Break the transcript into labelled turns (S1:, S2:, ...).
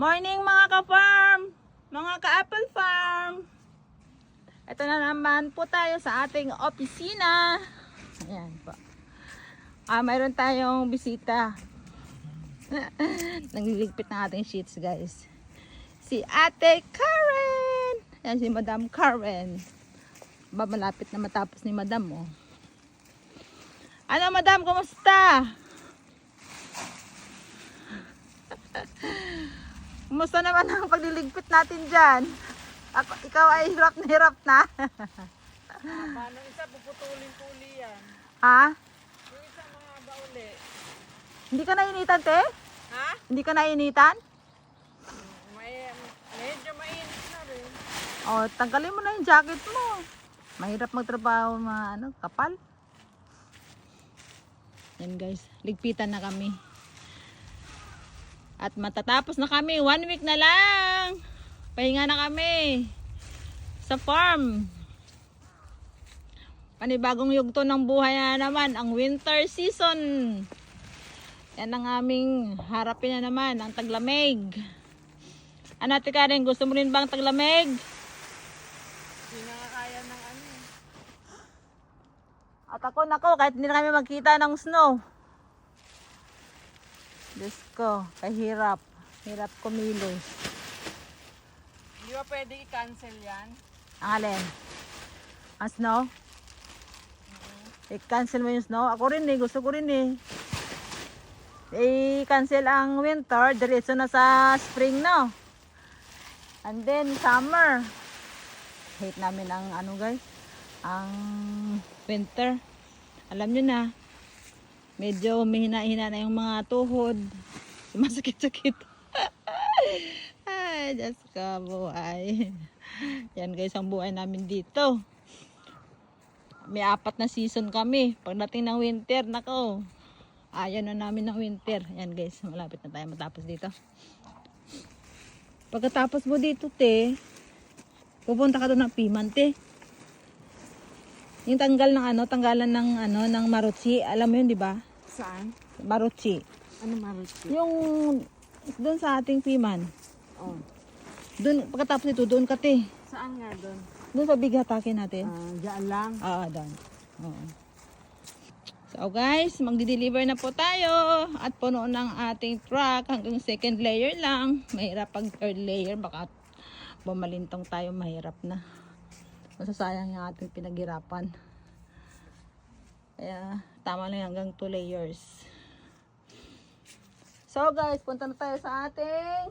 S1: Morning mga ka-farm, mga ka-apple farm. Ito na naman po tayo sa ating opisina. Ayan po. Mayroon tayong bisita. Nagliligpit ng ating sheets, guys. Si Ate Karen. Ayan si Madam Karen. Malapit na matapos ni Madam, oh. Ano, Madam, kumusta? Kumusta naman ang pagliligpit natin dyan? Ikaw ay hirap na.
S2: Paano isa, puputulin ko uli yan.
S1: Ha?
S2: Yung isa mahaba uli.
S1: Hindi ka nainitan, te?
S2: Ha?
S1: Hindi ka nainitan?
S2: Medyo mainit na rin.
S1: O, tanggalin mo na yung jacket mo. Mahirap magtrabaho kapal. Yan guys, ligpitan na kami. At matatapos na kami, 1 week na lang. Pahinga na kami sa farm. Panibagong yugto ng buhay na naman, ang winter season. Yan ang aming harapin na naman, ang taglamig. Ano, Ate Karen, gusto mo rin bang taglamig?
S2: Hindi na kaya ng ano.
S1: At ako, kahit hindi na kami magkita ng snow. Diyos ko, kahirap. Hirap kumilos.
S2: Hindi ba pwede i-cancel yan?
S1: Ang alin? Ang snow? I-cancel mo yung snow? Ako rin gusto ko rin I-cancel ang winter, diretso na sa spring, no? And then summer. Hate namin ang guys, ang winter. Alam nyo na, medyo mahina-hina na yung mga tuhod. Masakit-sakit. Ay, Diyos ka, buhay. Yan guys, ang buhay namin dito. May 4 na season kami. Pagdating ng winter, nako, ayaw na namin ng winter. Yan guys, malapit na tayo matapos dito. Pagkatapos mo dito, te, pupunta ka doon ng Piman, te. Yung tanggalan ng maruchi, alam mo yun, di ba?
S2: Saan?
S1: Maruchi.
S2: Ano maruchi?
S1: Yung doon sa ating Piman.
S2: Oh.
S1: Doon, pagkatapos ito, doon ka, te.
S2: Saan nga doon?
S1: Doon sa big hatake natin.
S2: Diyan lang.
S1: Doon. Oo. So guys, magdi-deliver na po tayo. At puno ng ating truck hanggang 2nd layer lang. Mahirap pag 3rd layer, baka bumalintong tayo, mahirap na. Masasayang yung ating pinaghirapan. Kaya tama lang hanggang 2 layers. So guys, punta na tayo sa ating